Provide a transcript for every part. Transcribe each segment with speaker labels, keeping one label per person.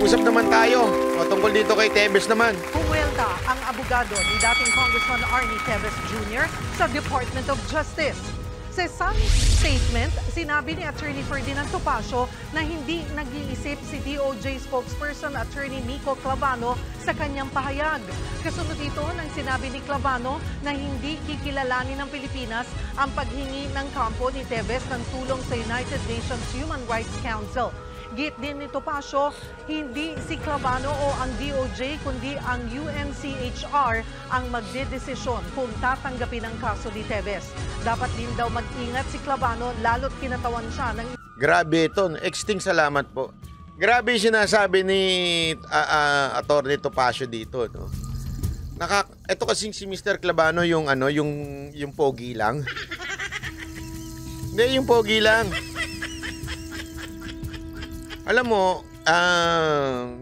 Speaker 1: Usap naman tayo. O, tungkol dito kay Tevez naman.
Speaker 2: Pumuelta ang abogado ni dating Congressman Arnie Tevez Jr. sa Department of Justice. Sa isang statement, sinabi ni Attorney Ferdinand Topacio na hindi nag-iisip si DOJ spokesperson Attorney Nico Clavano sa kanyang pahayag. Kasunod ito nang sinabi ni Clavano na hindi kikilalanin ng Pilipinas ang paghingi ng kampo ni Tevez ng tulong sa United Nations Human Rights Council. Git din ni Topacio, hindi si Clavano o ang DOJ kundi ang UNCHR ang magdedesisyon kung tatanggapin ang kaso ni Tevez. Dapat din daw mag-ingat si Clavano lalo't kinatawan siya ng...
Speaker 1: Grabe ito. Exting salamat po. Grabe yung sinasabi ni Atty. Topacio dito. No? Ito kasing si Mr. Clavano yung pogi lang. Hindi, yung pogi lang. Alam mo,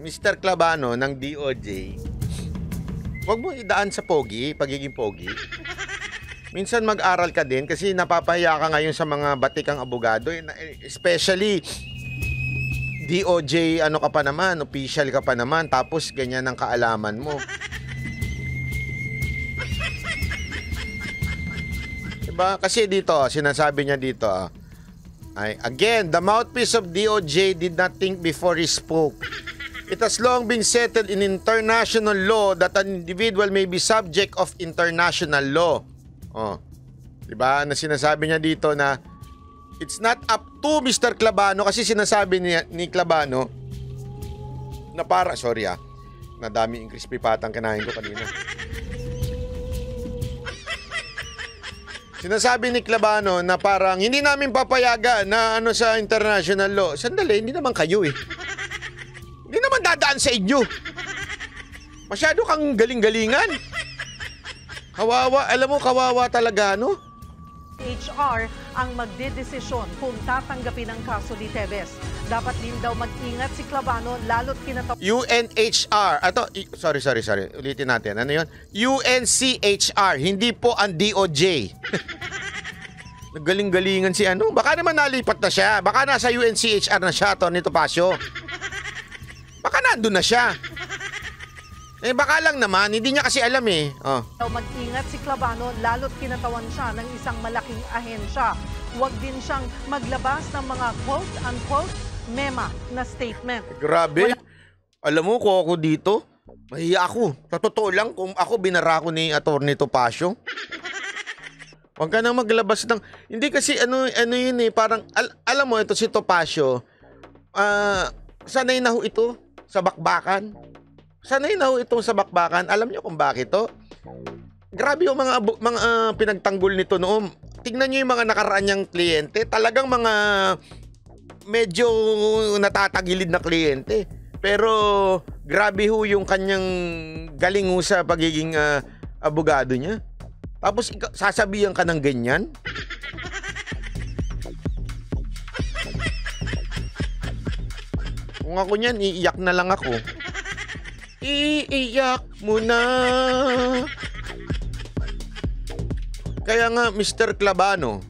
Speaker 1: Mr. Clavano ng DOJ, huwag mo idaan sa pogi, pagiging pogi. Minsan mag-aral ka din kasi napapahiya ka ngayon sa mga batikang abogado, especially DOJ, ano ka pa naman, official ka pa naman, tapos ganyan ang kaalaman mo. Diba? Kasi dito, sinasabi niya dito, again, the mouthpiece of DOJ did not think before he spoke. It has long been settled in international law that an individual may be subject of international law. Oh. Diba? Na sinasabi niya dito na it's not up to Mr. Clavano kasi sinasabi ni Clavano na para, sorry nadami yung crispy patang kinain ko kanina. Sinasabi ni Clavano na parang hindi namin papayagan na sa international law. Sandali, hindi naman kayo eh. Hindi naman dadaan sa inyo. Masyado kang galing-galingan. Kawawa, alam mo, kawawa talaga, no?
Speaker 2: HR ang magdedesisyon kung tatanggapin ang kaso ni Tevez. Dapat din daw mag-ingat si Clavano lalo't kinatawa...
Speaker 1: UNHR. Sorry. Ulitin natin. Ano yun? UNCHR. Hindi po ang DOJ. Nagaling-galingan si ano. Baka naman nalipat na siya. Baka nasa UNCHR na siya, Atty. Topacio. Baka nandun na siya. Baka lang naman. Hindi niya kasi alam eh.
Speaker 2: Daw mag-ingat si Clavano lalo't kinatawan siya ng isang malaking ahensya. Huwag din siyang maglabas ng mga quote-unquote mema na statement.
Speaker 1: Grabe. Alam mo, kung ako dito, mahiya ako. Sa totoo lang, kung ako binara ko ni Atty. Topacio. Huwag ka na maglabas ng... Hindi kasi ano yun eh, parang... alam mo, ito si Topacio, sanay na ho ito sa bakbakan. Sanay na ho itong sa bakbakan. Alam niyo kung bakit to? Grabe yung mga pinagtanggol nito noon. Tingnan niyo yung mga nakaraan niyang kliyente. Talagang mga medyo natatagilid na kliyente. Pero grabe ho yung kanyang galing ho sa pagiging abogado niya. Tapos sasabihan ka ng ganyan? Kung ako niyan, iiyak na lang ako. Iiyak mo na. Kaya nga, Mr. Clavano.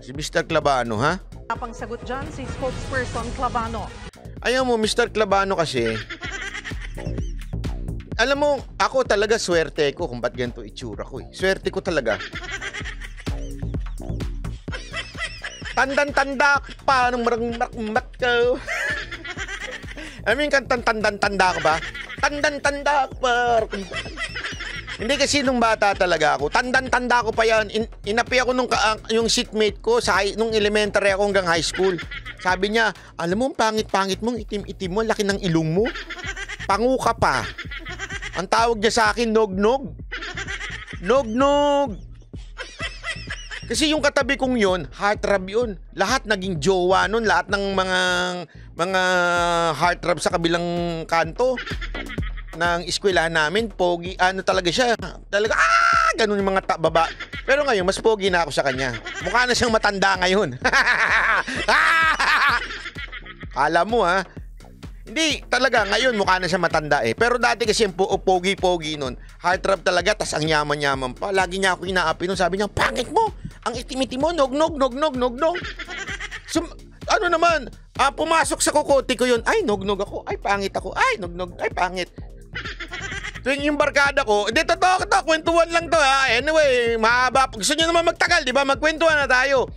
Speaker 1: Si Mr. Clavano, ha?
Speaker 2: Napang sagot dyan si spokesperson Clavano.
Speaker 1: Ayaw mo, Mr. Clavano kasi. Alam mo, ako talaga swerte ko kung ba't ganito itsura ko eh. Swerte ko talaga. Tandan-tanda pa nung marang-mat ko. I mean, tandan-tanda ka ba? Tandan-tanda pa. Hindi kasi nung bata talaga ako. Tandan-tanda ko pa yan. Inapi ako nung yung seatmate ko nung elementary ako hanggang high school. Sabi niya, alam mo, pangit-pangit mong itim-itim mo, laki ng ilong mo. Pangu ka pa. Ang tawag niya sa akin, nog-nog. Nog-nog. Kasi yung katabi kong yun, heartthrob yun. Lahat naging jowa nun. Lahat ng mga heartthrob sa kabilang kanto ng eskwelahan namin, pogi, talaga siya. Talaga, ganun yung mga baba. Pero ngayon, mas pogi na ako sa kanya. Mukha na siyang matanda ngayon. Alam mo ha, hindi, talaga, ngayon mukha na siya matanda eh. Pero dati kasi yung pogi-pogi nun, heartthrob talaga, tas ang yaman-yaman pa. Lagi niya ako inaapi nun, sabi niya, pangit mo, ang itim-itim mo, nog-nog. So, ano naman, Pumasok sa kukote ko yun. Ay, nognog ako. Ay, pangit ako. Ay, nognog. Ay, pangit. Tuwing yung barkada ko, hindi, totoo, kwentuhan lang to ha. Anyway, mahaba. Gusto nyo naman magtagal, di ba? Magkwentuhan na tayo.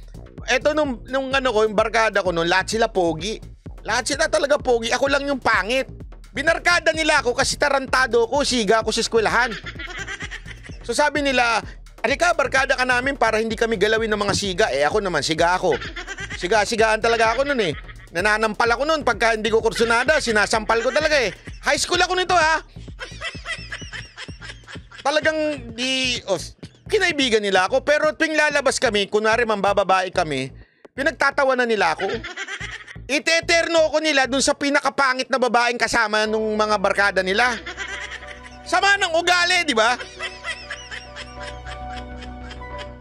Speaker 1: Eto nung ano ko, yung barkada ko noon, lahat sila pogi. Lahat sila talaga pogi. Ako lang yung pangit. Binarkada nila ako kasi tarantado ko, siga ako sa eskwelahan. So sabi nila, alika, barkada ka namin para hindi kami galawin ng mga siga. Ako naman, siga ako. Siga-sigaan talaga ako noon Nananampal ako noon. Pagka hindi ko kursunada, sinasampal ko talaga High school ako nito ha. Talagang kinaibigan nila ako. Pero tuwing lalabas kami, kunwari mambababae kami, pinagtatawanan nila ako. Iteterno ko nila dun sa pinakapangit na babaeng kasama nung mga barkada nila. Sama ng ugali, di ba?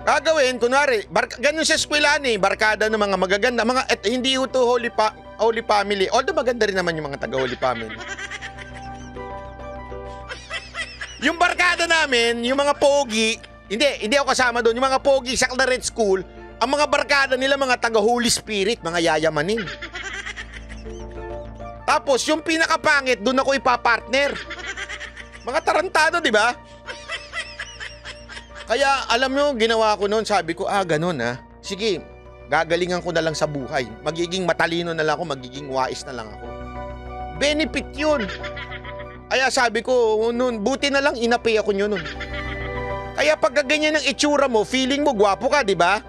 Speaker 1: Gagawin, kunwari, ganun sa eskwelahan barkada ng mga magaganda, hindi ito Holy Family. Although maganda rin naman yung mga taga Holy Family. Yung barkada namin, yung mga pogi, hindi ako kasama doon, yung mga pogi sa Claret School, ang mga barkada nila mga taga Holy Spirit, mga yayamanin. Tapos, yung pinakapangit, doon ako ipapartner. Mga tarantado, di ba? Kaya, alam nyo, ginawa ko noon, sabi ko, ganun Sige, gagalingan ko na lang sa buhay. Magiging matalino na lang ako, magiging wais na lang ako. Benefit yun. Kaya sabi ko, noon, buti na lang inapi ako nyo noon. Kaya pagka ganyan ang itsura mo, feeling mo gwapo ka, di ba?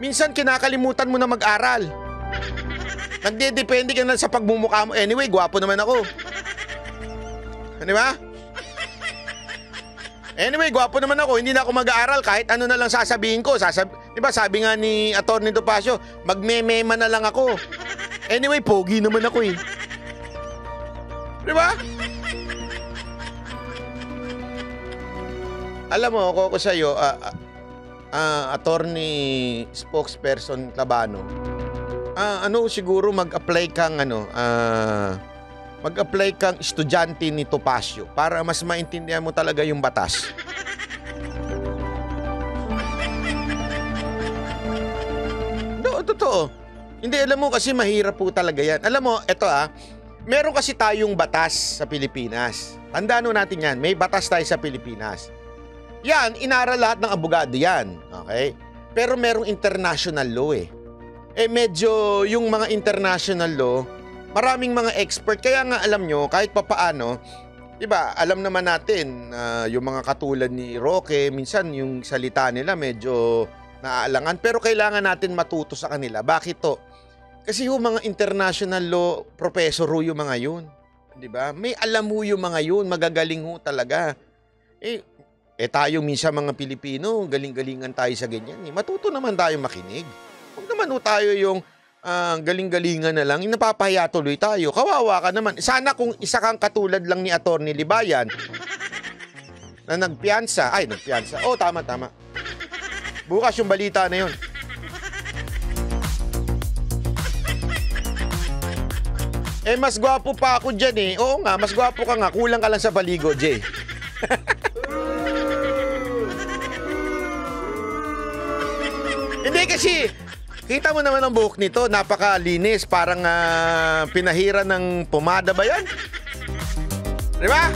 Speaker 1: Minsan kinakalimutan mo na mag-aral. Nagdedepende ka na sa pagmumukha mo. Anyway, gwapo naman ako. Di ba? Anyway, gwapo naman ako. Hindi na ako mag-aaral kahit ano na lang sasabihin ko. Di ba, sabi nga ni Atty. Topacio, magmemema na lang ako. Anyway, pogi naman ako Di ba? Alam mo, ako sa'yo, attorney spokesperson Tabano, siguro mag-apply kang estudyante ni Topacio para mas maintindihan mo talaga yung batas. No, totoo. Hindi, alam mo kasi mahirap po talaga yan. Alam mo, eto meron kasi tayong batas sa Pilipinas. Tandaan natin yan, may batas tayo sa Pilipinas. Yan, inaral lahat ng abogado yan. Okay? Pero merong international law medyo yung mga international law, maraming mga expert. Kaya nga alam nyo, kahit papaano, diba, alam naman natin, yung mga katulad ni Roque, minsan yung salita nila medyo naaalangan. Pero kailangan natin matuto sa kanila. Bakit to? Kasi yung mga international law professor yung mga yun. Diba? May alam mo yung mga yun. Magagaling talaga. Tayo minsan mga Pilipino, galing-galingan tayo sa ganyan. Matuto naman tayo makinig. Huwag naman tayo yung galing-galingan na lang, napapahiya tuloy tayo. Kawawa ka naman. Sana kung isa kang katulad lang ni Atty. Libayan na nagpiyansa. Tama. Bukas yung balita na yun. Mas gwapo pa ako dyan Oo nga, mas gwapo ka nga. Kulang ka lang sa baligo, Jay. Hindi kasi, kita mo naman ang buhok nito, napakalinis, parang pinahira ng pomada ba yan? Di ba?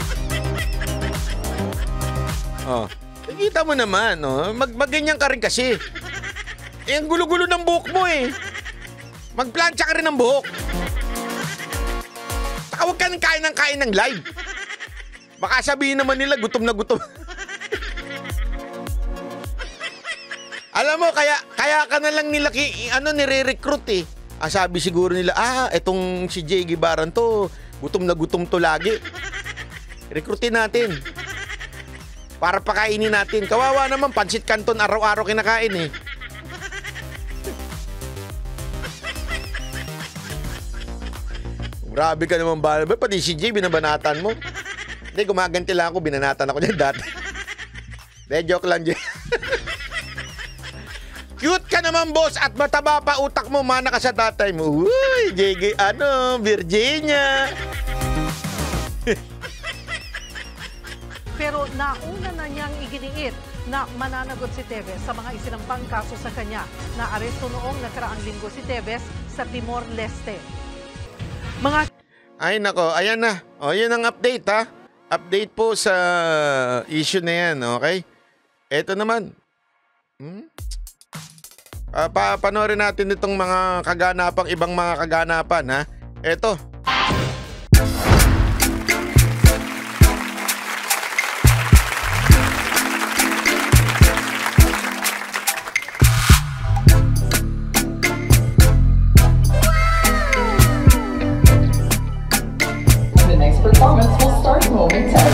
Speaker 1: Kita mo naman, magganyan ka rin kasi. Ang gulo-gulo ng buhok mo Magplansya ka rin ng buhok. Saka huwag ka nang kain ng live. Baka sabihin naman nila, gutom na gutom. Alam mo, kaya ka na lang nila nire-recruit sabi siguro nila, etong si Jay Gibaran to, gutom na gutom to lagi. Recruitin natin. Para pakainin natin. Kawawa naman, pansit canton araw-araw kinakain Grabe ka naman ba? Pati si Jay, binabanatan mo. Hindi, gumaganti lang ako, binanatan ako niyan dati. De, joke lang, Jay. Cute ka naman, boss, at mataba pa utak mo, mana ka sa tatay mo. Uy, JG, Virginia.
Speaker 2: Pero nauna na niyang iginiit na mananagot si Teves sa mga isinampang kaso sa kanya na aresto noong nakaraang linggo si Teves sa Timor-Leste. Mga
Speaker 1: Ay nako, ayan na. O, yun ang update ha. Update po sa issue na yan, okay? Eto naman. Panoorin natin itong mga kaganapang, ibang mga kaganapan ha. Eto.
Speaker 3: The next performance will start momentarily.